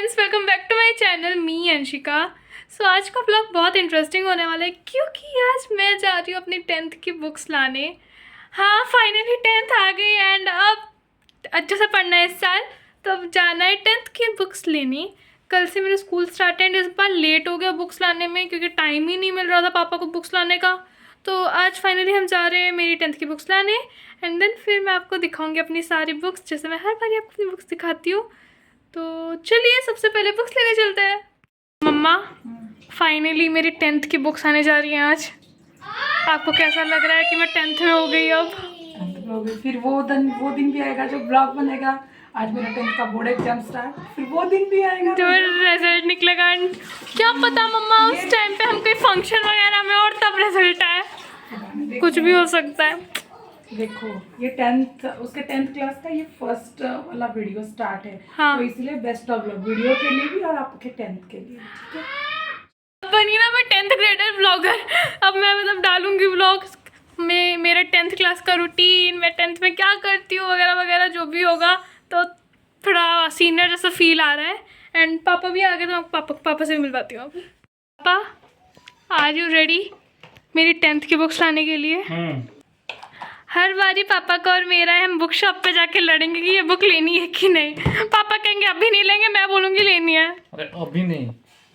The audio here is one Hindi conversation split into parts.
Friends, welcome back to my channel me Anshika. आज का ब्लॉग बहुत इंटरेस्टिंग होने वाला है क्योंकि आज मैं जा रही हूँ अपनी 10th की बुक्स लाने। हाँ, फाइनली 10th आ गई एंड अब अच्छे से पढ़ना है इस साल, तो अब जाना है 10th की बुक्स लेने। कल से मेरा स्कूल स्टार्ट है एंड इस बार लेट हो गया बुक्स लाने में क्योंकि टाइम ही नहीं मिल रहा था पापा को बुक्स लाने का। तो आज फाइनली हम जा रहे हैं मेरी 10th की बुक्स लाने एंड देन फिर मैं आपको दिखाऊंगी अपनी सारी बुक्स, जैसे मैं हर बार आपको अपनी बुक्स दिखाती हूँ। तो चलिए सबसे पहले बुक्स लेने चलते हैं। मम्मा, फाइनली मेरी 10th की बुक्स आने जा रही हैं आज। आपको कैसा लग रहा है कि मैं 10th में हो गई अब? हो गई। फिर वो दिन भी आएगा जो ब्लॉग बनेगा। आज मेरा 10th का बोर्ड एग्जाम स्टार्ट, फिर वो दिन भी आएगा जो रिजल्ट निकलेगा। क्या पता मम्मा उस टाइम पे हम कोई फंक्शन वगैरह में और तब रिजल्ट आए, कुछ भी हो सकता है। देखो ये 10th उसके 10th क्लास का ये फर्स्ट वाला वीडियो स्टार्ट है। हाँ। तो इसलिए बेस्ट ऑफ लक वीडियो के लिए भी और आपके 10th के लिए, ठीक है? बनी ना मैं 10th ग्रेडर ब्लॉगर। अब मैं मतलब डालूंगी ब्लॉग्स में मेरे 10th क्लास का रूटीन, मैं 10th में क्या करती हूँ वगैरह वगैरह जो भी होगा। तो थोड़ा सीनियर जैसा फील आ रहा है एंड पापा भी आ गए, तो मैं पापा से भी मिलवाती हूँ। पापा, आर यू रेडी मेरी 10th की बुक्स लाने के लिए? हर बारी पापा का और मेरा है, हम बुक शॉप पे जाके लड़ेंगे कि ये बुक लेनी है कि नहीं। पापा कहेंगे अभी नहीं लेंगे, मैं बोलूँगी लेनी है। अरे अभी नहीं,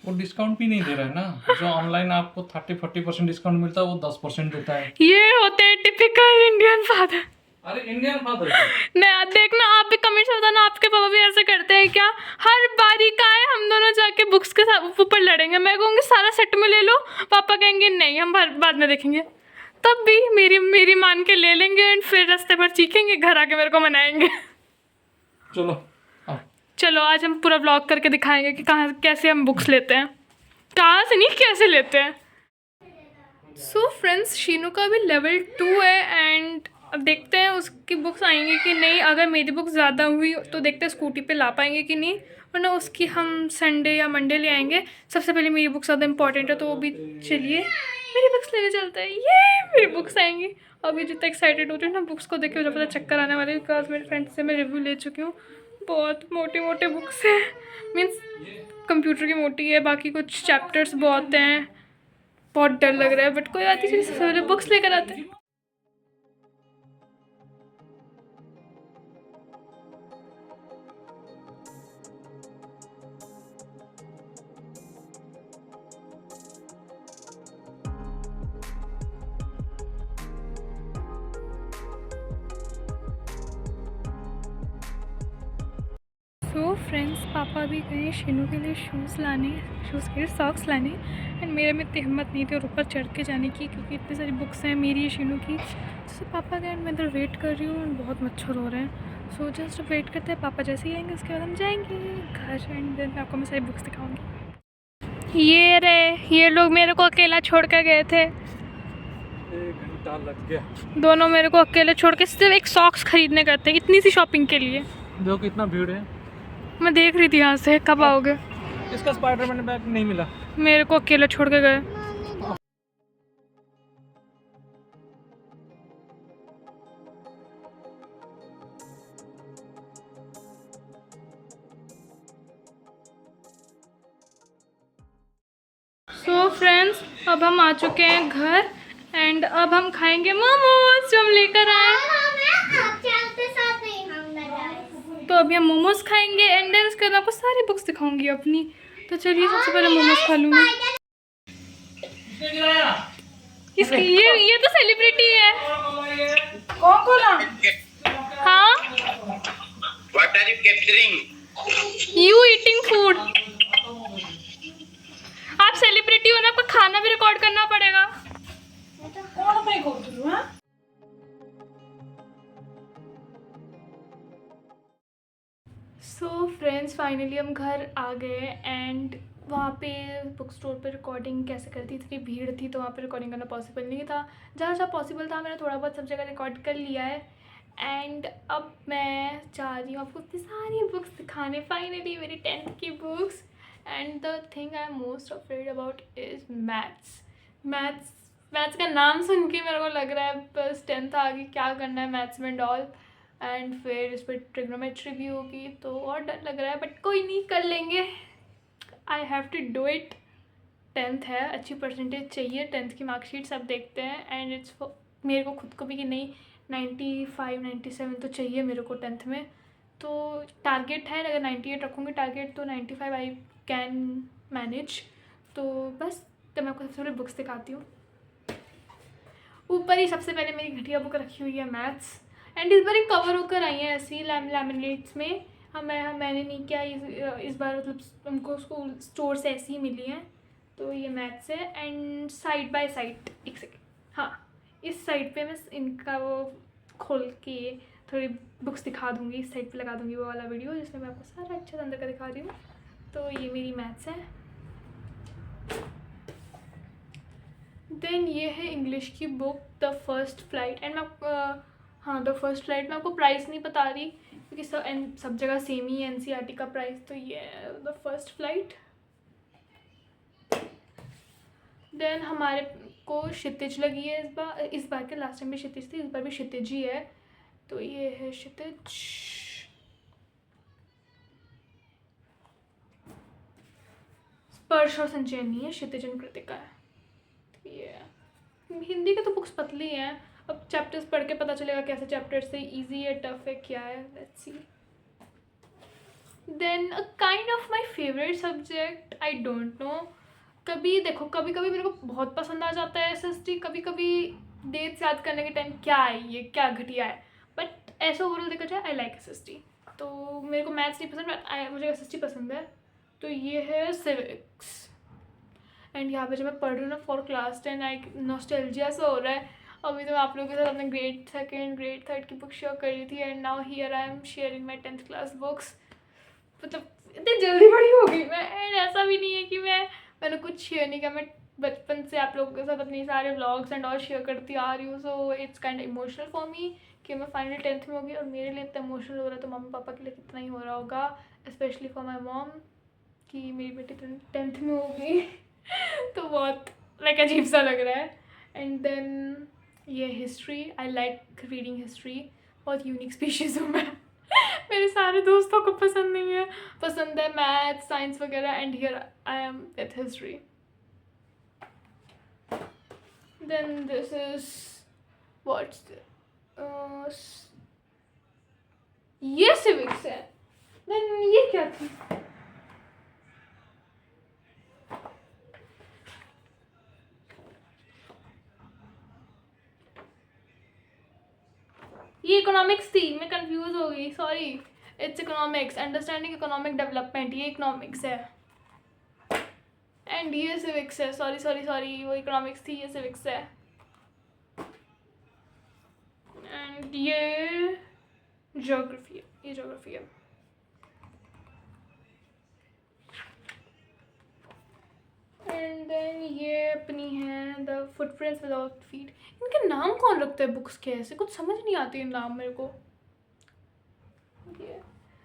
वो डिस्काउंट भी नहीं दे रहा है ना। जो ऑनलाइन आपको 30-40% डिस्काउंट मिलता है वो 10% देता है। ये होते हैं टिपिकल इंडियन फादर। अरे इंडियन फादर नहीं, देखना आप भी कमेंट में बताना आपके पापा भी ऐसे करते हैं क्या? हर बारी का है हम दोनों जाके बुक्स के साथ ऊपर लड़ेंगे। मैं कहूँगी सारा सेट में ले लो, पापा कहेंगे नहीं हम बाद में देखेंगे। तब भी मेरी मान के ले लेंगे एंड फिर रास्ते पर चीखेंगे, घर आके मेरे को मनाएंगे। चलो आओ। चलो आज हम पूरा व्लॉग करके दिखाएंगे कि कहाँ कैसे हम बुक्स लेते हैं, कहाँ से नहीं कैसे लेते हैं। सो फ्रेंड्स, शीनू का भी लेवल 2 है एंड अब देखते हैं उसकी बुक्स आएंगी कि नहीं। अगर मेरी बुक्स ज़्यादा हुई तो देखते हैं स्कूटी पे ला पाएंगे कि नहीं, वरना उसकी हम संडे या मंडे ले आएंगे। सबसे पहले मेरी बुक्स ज़्यादा इंपॉर्टेंट है तो वो भी चलिए मेरी बुक्स लेने चलते हैं। ये मेरी बुक्स आएंगी। अभी जितना एक्साइटेड हो रही हूँ ना बुक्स को देख के, मुझे पता चक्कर आने वाले, बिकॉज मेरे फ्रेंड्स से मैं रिव्यू ले चुकी हूँ। बहुत मोटे मोटे बुक्स हैं, मीन्स कंप्यूटर की मोटी है, बाकी कुछ चैप्टर्स बहुत हैं। बहुत डर लग रहा है बट कोई बात नहीं, चलिए सबसे पहले बुक्स लेकर आते हैं। तो फ्रेंड्स, पापा भी गए शीनू के लिए शूज़ के लिए सॉक्स लाने एंड मेरे में इतनी हिम्मत नहीं थी और ऊपर चढ़ के जाने की क्योंकि इतनी सारी बुक्स हैं मेरी शीनू की। तो पापा गए एंड मैं इधर वेट कर रही हूँ, बहुत मच्छर हो रहे हैं। सो जस्ट वेट करते हैं, पापा जैसे ही आएंगे उसके बाद हम जाएंगे घर एंड देन आपको मैं सारी बुक्स दिखाऊँगी। ये लोग मेरे को अकेला छोड़ कर गए थे। 1 घंटा लग गया। दोनों मेरे को अकेले छोड़ के सिर्फ एक सॉक्स खरीदने गए थे, इतनी सी शॉपिंग के लिए। देखो कितना भीड़ है। मैं देख रही थी यहाँ से, कब आओगे? इसका स्पाइडरमैन बैग नहीं मिला। मेरे को अकेले छोड़ के गए। सो फ्रेंड्स, अब हम आ चुके हैं घर एंड अब हम खाएंगे मोमोज जो हम लेकर आए। तो अभी हम मोमोज खाएंगे एंड देन उसके बाद आपको सारी बुक्स दिखाऊंगी अपनी। तो चलिए सबसे पहले मोमोज खा लूँगी। ये तो सेलिब्रिटी है। कौन बोला? हाँ, What are you capturing? You eating food. आप सेलिब्रिटी हो ना, आपको खाना भी रिकॉर्ड करना पड़ेगा। कौन मैं बोल रहा हूँ? सो फ्रेंड्स, फाइनली हम घर आ गए एंड वहाँ पे बुक स्टोर पे रिकॉर्डिंग कैसे करती, इतनी भीड़ थी तो वहाँ पे रिकॉर्डिंग करना पॉसिबल नहीं था। जहाँ जहाँ पॉसिबल था मैंने थोड़ा बहुत सब जगह रिकॉर्ड कर लिया है एंड अब मैं जा रही हूँ आपको इतनी सारी बुक्स दिखाने, फाइनली मेरी 10th की books. And the thing I am most afraid about is maths का नाम सुन के मेरे को लग रहा है बस 10th आ गई, क्या करना है मैथ्स में डॉल। एंड फिर इस पर ट्रिग्नोमेट्री भी होगी, तो और डर लग रहा है, बट कोई नहीं, कर लेंगे। I have to do it. 10th है, अच्छी परसेंटेज चाहिए, 10th की मार्कशीट सब देखते हैं, एंड इट्स मेरे को खुद को भी कि नहीं 95 97 तो चाहिए मेरे को 10th में। तो टारगेट है, अगर 98 रखूँगी टारगेट तो 95 आई कैन मैनेज। तो बस, तो मैं आपको सबसे पहले बुक्स दिखाती हूँ। ऊपर ही सबसे पहले मेरी घटिया बुक रखी हुई है मैथ्स, एंड इस बार एक कवर होकर आई है ऐसी लैमिनेट्स में। मैंने नहीं किया इस बार, मतलब हमको स्कूल स्टोर से ऐसी ही मिली हैं। तो ये मैथ्स है, एंड साइड बाय साइड, एक सेकेंड, हाँ इस साइड पे मैं इनका वो खोल के थोड़ी बुक्स दिखा दूँगी, इस साइड पे लगा दूँगी वो वाला वीडियो जिसमें मैं आपको सारा अच्छे से अंदर का दिखा रही हूँ। तो ये मेरी मैथ्स है। देन ये है इंग्लिश की book the first flight, and मैं हाँ द फर्स्ट फ्लाइट में आपको प्राइस नहीं बता रही क्योंकि सब जगह सेम ही है NCERT का प्राइस। तो ये है द फर्स्ट फ्लाइट। देन हमारे को क्षितिज लगी है इस बार के लास्ट टाइम भी क्षितिज थी, इस बार भी क्षितिज ही है। तो ये है क्षितिज। स्पर्श और संचयन नहीं है, क्षितिज एंड कृतिका है। तो ये है। हिंदी के तो बुक्स पतली हैं, अब चैप्टर्स पढ़ के पता चलेगा कैसे चैप्टर्स से इजी है, टफ है, क्या है, let's see. Then a kind of my favourite subject, I don't know. कभी देखो, कभी कभी मेरे को बहुत पसंद आ जाता है SST, कभी कभी डेट्स याद करने के टाइम क्या है ये, क्या घटिया है, बट ऐसा ओवरऑल देखा जाए आई लाइक SST। तो मेरे को मैथ्स नहीं पसंद, बट मुझे SST पसंद है। तो ये है सिविक्स, एंड यहाँ पे जब मैं पढ़ रही हूँ ना फॉर क्लास 10, आई नॉस्टैल्जिया सा हो रहा है। अभी तो मैं आप लोगों के साथ अपने ग्रेड 2 ग्रेड 3 की बुक शेयर कर रही थी, and now here I am sharing my 10th class books. मतलब इतनी जल्दी बड़ी हो गई मैं, एंड ऐसा भी नहीं है कि मैंने कुछ शेयर नहीं किया। मैं बचपन से आप लोगों के साथ अपनी सारे व्लॉग्स एंड और शेयर करती आ रही हूँ, so it's kind emotional for me कि मैं फाइनली 10th में होगी, और मेरे लिए इतना इमोशनल हो रहा है, तो मम्मी पापा के लिए कितना ही हो रहा होगा, स्पेशली फॉर माई मॉम कि मेरी बेटी 10th में होगी। तो बहुत लाइक अजीब सा लग रहा है। एंड देन ये history, I like reading history, बहुत यूनिक स्पीशीज़ हूँ मैं। मेरे सारे दोस्तों को पसंद नहीं है, पसंद है मैथ साइंस वगैरह, and here I am with history. Then this is what's ये सिविक्स है। देन ये क्या थी, ये इकोनॉमिक्स थी, मैं कंफ्यूज हो गई, sorry. It's economics, understanding economic development, ये इकोनॉमिक्स है, एंड ये सिविक्स है। सॉरी, वो इकोनॉमिक्स थी, ये सिविक्स है। एंड ये ज्योग्राफी है, ये ज्योग्राफी है। एंड देन ये अपनी है द फुटप्रिंट्स विदाउट फीट। इनके नाम कौन रखता है बुक्स के, ऐसे कुछ समझ नहीं आती है नाम मेरे को।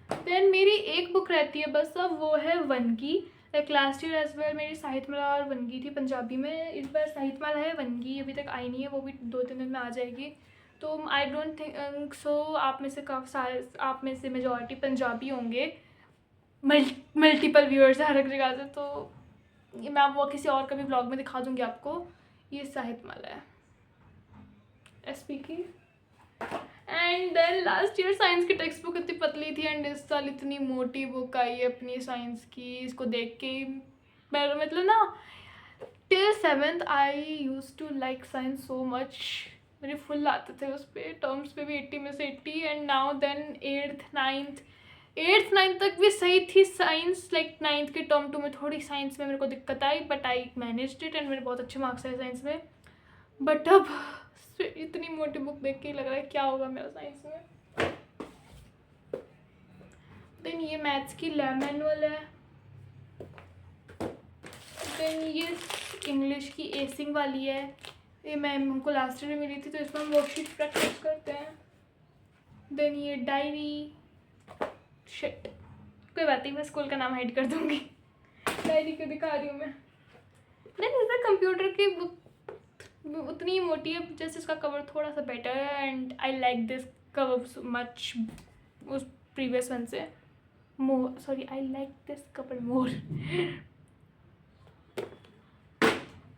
देन मेरी एक बुक रहती है बस, अब वो है वनगी। Like last year as well मेरी साहित्यमाला और वनगी थी पंजाबी में, इस बार साहित्यमाला है, वनगी अभी तक आई नहीं है, वो भी 2-3 दिन में आ जाएगी। तो आई डोंट थिंक सो आप में से काफ़ी सारे, आप में से मेजॉरिटी पंजाबी होंगे, मल्टीपल व्यूअर्स हर एक जगह से, तो ये मैं वो किसी और का भी ब्लॉग में दिखा दूँगी आपको। ये साहित्यमाला है SP की। And then last year science की टेक्स्ट बुक इतनी पतली थी, एंड इस साल इतनी मोटी बुक आई है अपनी साइंस की। इसको देख के मैं मतलब ना till 7th I used to like science so much, मेरे फुल आते थे उस पर, टर्म्स पे भी 80 में से 80। And now then 8th 9th तक भी सही थी साइंस, लाइक 9th के टर्म 2 में थोड़ी साइंस में मेरे को दिक्कत आई, but I managed it, and मेरे बहुत अच्छे मार्क्स आए साइंस में। बट अब इतनी मोटी बुक देख के ही लग रहा है क्या होगा मेरा साइंस में। देन ये मैथ्स की लैब मैनुअल है। देन ये इंग्लिश की एसिंग वाली है, ये मैम हमको लास्ट ईयर में मिली थी, तो इसमें हम वर्कशीट प्रैक्टिस करते हैं। देन ये डायरी, शिट कोई बात नहीं, मैं स्कूल का नाम हाइड कर दूँगी, डायरी क्यों दिखा रही हूँ मैं। देन इस कंप्यूटर की बुक उतनी ही मोटी है, जैसे इसका कवर थोड़ा सा बेटर है, and I like this cover much उस प्रीवियस वन से. More, sorry, I like this couple more.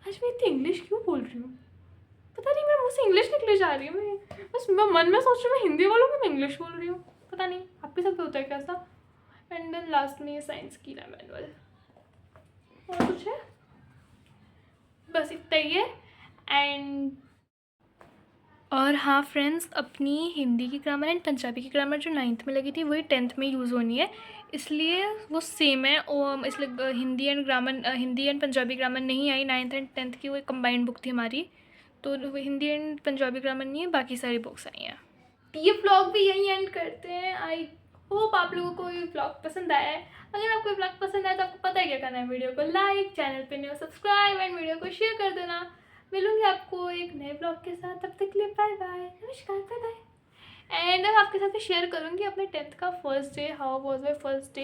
आज मैं इतनी इंग्लिश क्यों बोल रही हूँ, पता नहीं, मेरे मुँह से इंग्लिश निकले जा रही है. मैं बस मन में सोच रही हूँ मैं हिंदी बोलूँ कि मैं इंग्लिश बोल रही हूँ, पता नहीं आपके साथ भी होता है क्या ऐसा. एंड देन लास्ट में साइंस की मैनुअल. और कुछ है, बस इतना ही है. एंड और हाँ फ्रेंड्स, अपनी हिंदी की ग्रामर एंड पंजाबी की ग्रामर जो 9th में लगी थी वही 10th में यूज़ होनी है, इसलिए वो सेम है. और इसलिए हिंदी एंड पंजाबी ग्रामर नहीं आई 9th एंड 10th की. वो एक कंबाइंड बुक थी हमारी, तो हिंदी एंड पंजाबी ग्रामर नहीं है, बाकी सारी बुक्स आई हैं. ये व्लॉग भी यहीं एंड करते हैं. आई होप आप लोगों को ये व्लॉग पसंद आया है. अगर आपको व्लॉग पसंद आया तो आपको पता है क्या करना है, वीडियो को लाइक, चैनल पे न्यू सब्सक्राइब एंड वीडियो को शेयर कर देना. मिलूंगी आपको एक नए ब्लॉग के साथ, तब तक के लिए बाय बाय, नमस्कार, बाय बाय. एंड मैं आपके साथ शेयर करूँगी अपने 10th का first day, how was my first day.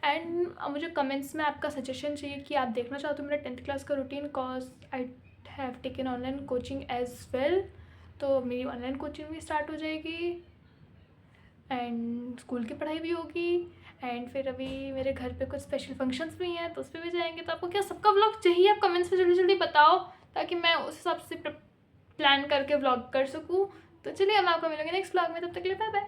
And मुझे कमेंट्स में आपका सजेशन चाहिए कि आप देखना चाहते हो मेरा 10th क्लास का routine, cause I have taken online coaching as well. तो मेरी ऑनलाइन कोचिंग भी स्टार्ट हो जाएगी एंड स्कूल की पढ़ाई भी होगी. एंड फिर अभी मेरे घर पे कुछ स्पेशल फंक्शंस भी हैं तो उस पर भी जाएंगे. तो आपको क्या सबका व्लॉग चाहिए, आप कमेंट्स में जल्दी जल्दी बताओ ताकि मैं उस हिसाब से प्लान करके व्लॉग कर सकूँ. तो चलिए, हम आपको मिलेंगे नेक्स्ट व्लॉग में, तब तक के लिए बाय बाय.